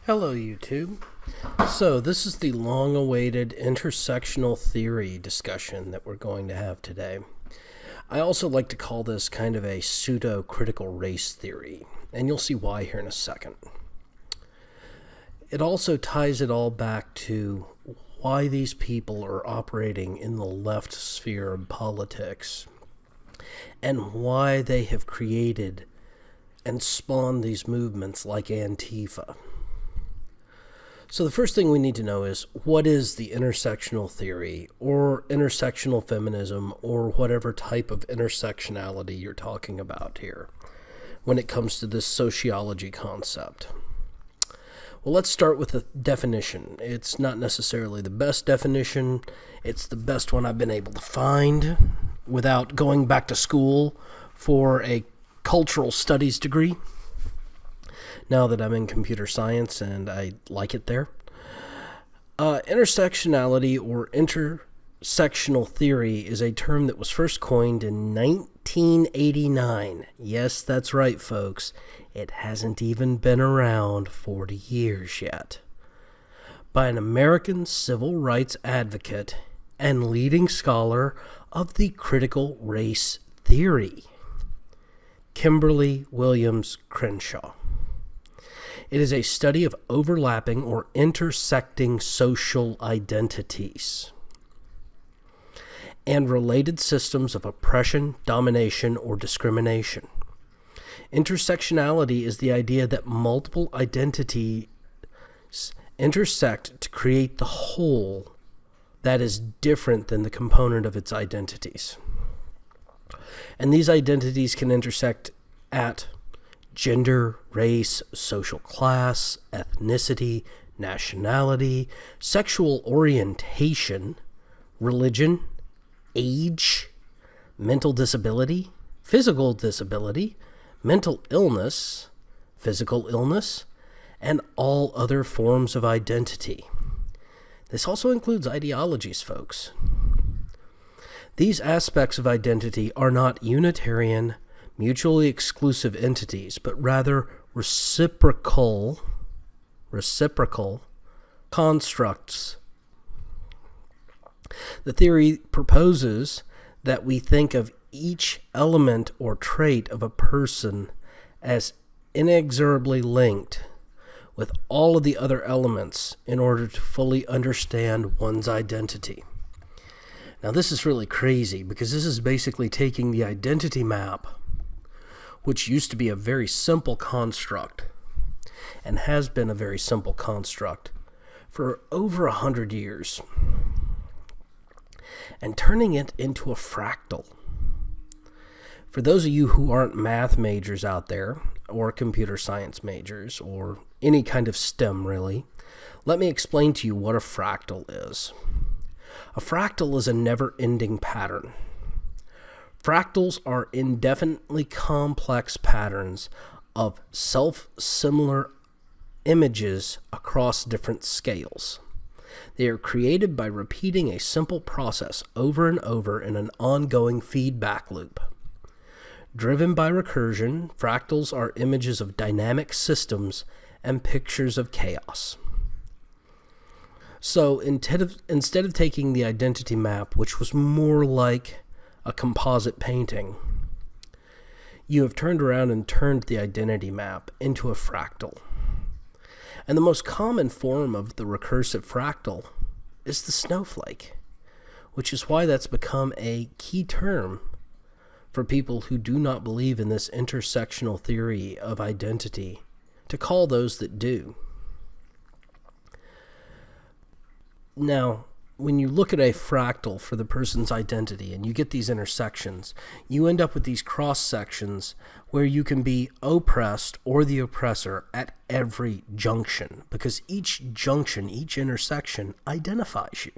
Hello, YouTube. So, this is the long-awaited intersectional theory discussion that we're going to have today. I also like to call this kind of a pseudo-critical race theory, and you'll see why here in a second. It also ties it all back to why these people are operating in the left sphere of politics and why they have created and spawned these movements like Antifa. So the first thing we need to know is, what is the intersectional theory or intersectional feminism or whatever type of intersectionality you're talking about here when it comes to this sociology concept? Well, let's start with the definition. It's not necessarily the best definition. It's the best one I've been able to find without going back to school for a cultural studies degree. Now that I'm in computer science and I like it there. Intersectionality or intersectional theory is a term that was first coined in 1989. Yes, that's right, folks. It hasn't even been around 40 years yet. By an American civil rights advocate and leading scholar of the critical race theory, Kimberly Williams Crenshaw. It is a study of overlapping or intersecting social identities and related systems of oppression, domination, or discrimination. Intersectionality is the idea that multiple identities intersect to create the whole that is different than the component of its identities. And these identities can intersect at gender, race, social class, ethnicity, nationality, sexual orientation, religion, age, mental disability, physical disability, mental illness, physical illness, and all other forms of identity. This also includes ideologies, folks. These aspects of identity are not unitarian, mutually exclusive entities, but rather reciprocal constructs. The theory proposes that we think of each element or trait of a person as inexorably linked with all of the other elements in order to fully understand one's identity. Now, this is really crazy because this is basically taking the identity map, which used to be a very simple construct and has been a very simple construct for over 100 years, and turning it into a fractal. For those of you who aren't math majors out there, or computer science majors, or any kind of STEM really, let me explain to you what a fractal is. A fractal is a never-ending pattern. Fractals are indefinitely complex patterns of self-similar images across different scales. They are created by repeating a simple process over and over in an ongoing feedback loop. Driven by recursion, fractals are images of dynamic systems and pictures of chaos. So instead of taking the identity map, which was more like a composite painting, you have turned around and turned the identity map into a fractal. And the most common form of the recursive fractal is the snowflake, which is why that's become a key term for people who do not believe in this intersectional theory of identity to call those that do. Now, when you look at a fractal for the person's identity and you get these intersections, you end up with these cross sections where you can be oppressed or the oppressor at every junction, because each junction, each intersection identifies you.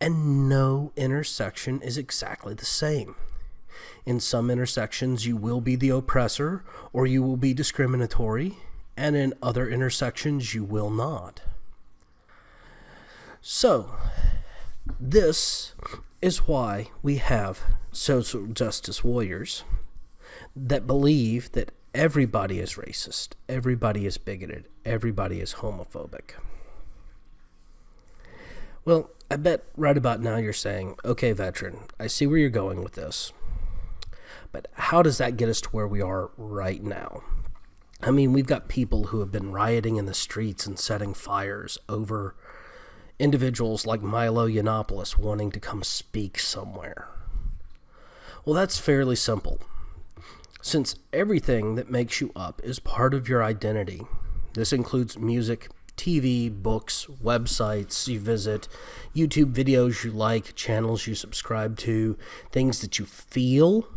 And no intersection is exactly the same. In some intersections, you will be the oppressor or you will be discriminatory, and in other intersections, you will not. So, this is why we have social justice warriors that believe that everybody is racist, everybody is bigoted, everybody is homophobic. Well, I bet right about now you're saying, okay, veteran, I see where you're going with this. But how does that get us to where we are right now? I mean, we've got people who have been rioting in the streets and setting fires over individuals like Milo Yiannopoulos wanting to come speak somewhere. Well, that's fairly simple. Since everything that makes you up is part of your identity, this includes music, TV, books, websites you visit, YouTube videos you like, channels you subscribe to, things that you feel,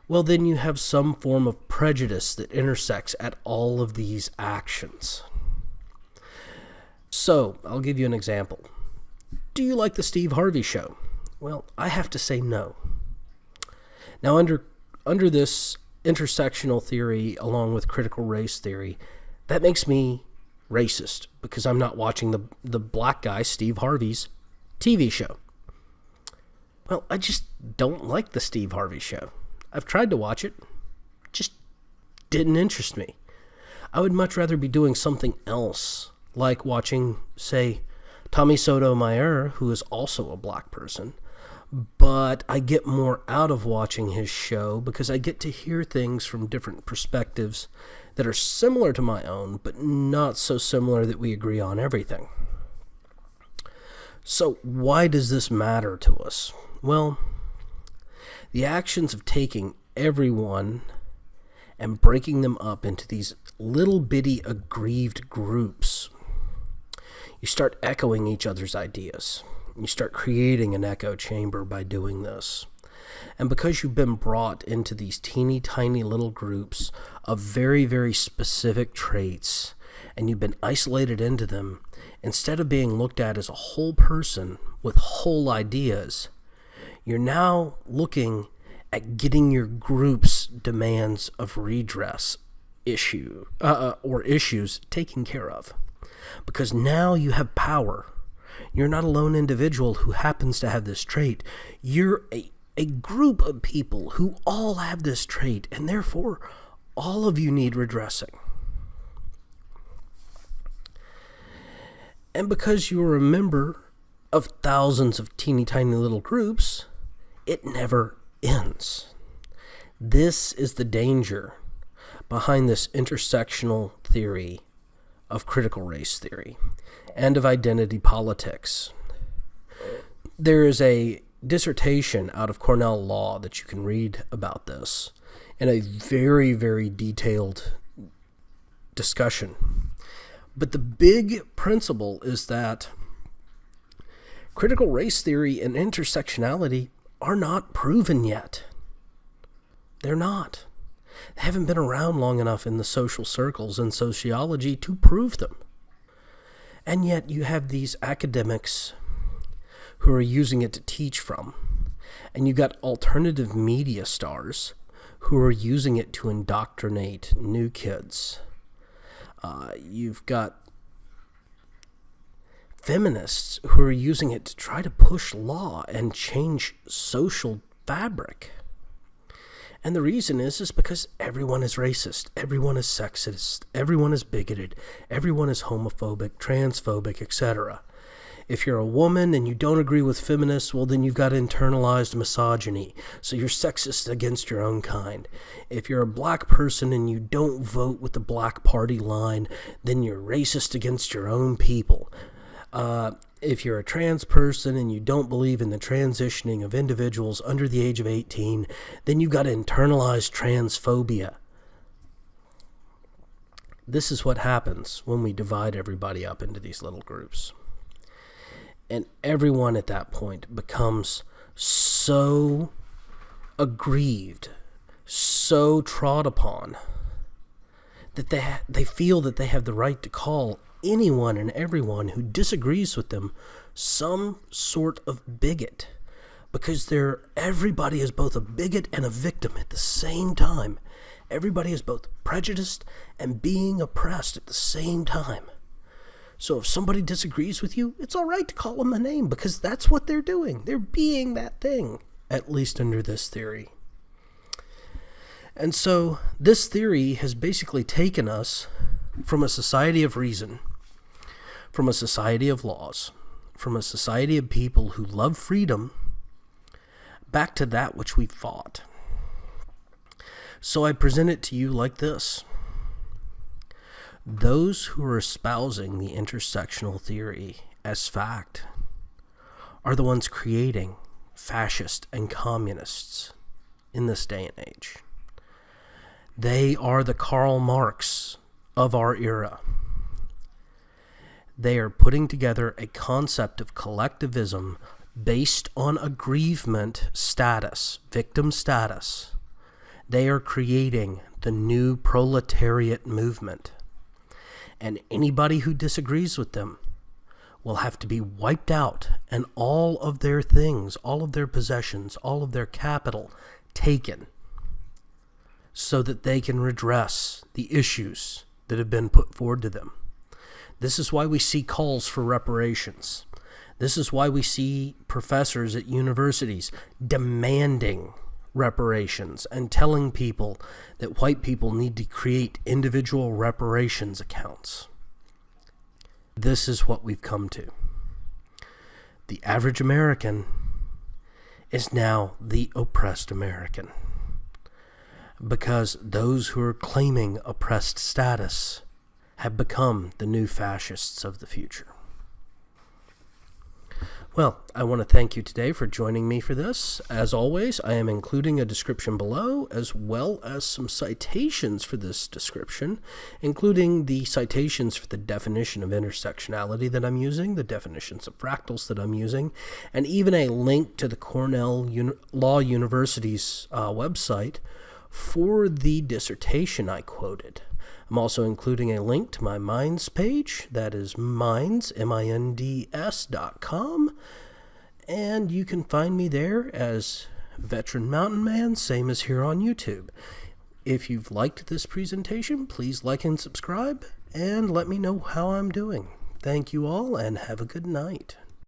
well, then you have some form of prejudice that intersects at all of these actions. So, I'll give you an example. Do you like the Steve Harvey Show? Well, I have to say no. Now, under this intersectional theory, along with critical race theory, that makes me racist because I'm not watching the black guy, Steve Harvey's TV show. Well, I just don't like the Steve Harvey Show. I've tried to watch it. Just didn't interest me. I would much rather be doing something else, like watching, say, Tommy Sotomayor, who is also a black person, but I get more out of watching his show because I get to hear things from different perspectives that are similar to my own, but not so similar that we agree on everything. So why does this matter to us? Well, the actions of taking everyone and breaking them up into these little bitty aggrieved groups, you start echoing each other's ideas. You start creating an echo chamber by doing this. And because you've been brought into these teeny tiny little groups of very, very specific traits, and you've been isolated into them, instead of being looked at as a whole person with whole ideas, you're now looking at getting your group's demands of redress or issues taken care of. Because now you have power. You're not a lone individual who happens to have this trait. You're a group of people who all have this trait, and therefore all of you need redressing. And because you're a member of thousands of teeny tiny little groups, it never ends. This is the danger behind this intersectional theory of critical race theory and of identity politics. There is a dissertation out of Cornell Law that you can read about this in a very, very detailed discussion. But the big principle is that critical race theory and intersectionality are not proven yet. They're not. They haven't been around long enough in the social circles and sociology to prove them. And yet you have these academics who are using it to teach from. And you've got alternative media stars who are using it to indoctrinate new kids. You've got feminists who are using it to try to push law and change social fabric. And the reason is because everyone is racist, everyone is sexist, everyone is bigoted, everyone is homophobic, transphobic, etc. If you're a woman and you don't agree with feminists, well, then you've got internalized misogyny. So you're sexist against your own kind. If you're a black person and you don't vote with the black party line, then you're racist against your own people. If you're a trans person and you don't believe in the transitioning of individuals under the age of 18, then you've got internalized transphobia. This is what happens when we divide everybody up into these little groups. And everyone at that point becomes so aggrieved, so trod upon, that they feel that they have the right to call anyone and everyone who disagrees with them some sort of bigot, because everybody is both a bigot and a victim at the same time. Everybody is both prejudiced and being oppressed at the same time. So if somebody disagrees with you, it's all right to call them a name, because that's what they're doing. They're being that thing, at least under this theory. And so this theory has basically taken us from a society of reason, from a society of laws, from a society of people who love freedom, back to that which we fought. So I present it to you like this. Those who are espousing the intersectional theory as fact are the ones creating fascists and communists in this day and age. They are the Karl Marx of our era. They are putting together a concept of collectivism based on aggrievement status, victim status. They are creating the new proletariat movement. And anybody who disagrees with them will have to be wiped out and all of their things, all of their possessions, all of their capital taken so that they can redress the issues that have been put forward to them. This is why we see calls for reparations. This is why we see professors at universities demanding reparations and telling people that white people need to create individual reparations accounts. This is what we've come to. The average American is now the oppressed American, because those who are claiming oppressed status have become the new fascists of the future. Well, I want to thank you today for joining me for this. As always, I am including a description below, as well as some citations for this description, including the citations for the definition of intersectionality that I'm using, the definitions of fractals that I'm using, and even a link to the Cornell Law University's website for the dissertation I quoted. I'm also including a link to my Minds page. That is Minds, MINDS.com. And you can find me there as Veteran Mountain Man, same as here on YouTube. If you've liked this presentation, please like and subscribe, and let me know how I'm doing. Thank you all, and have a good night.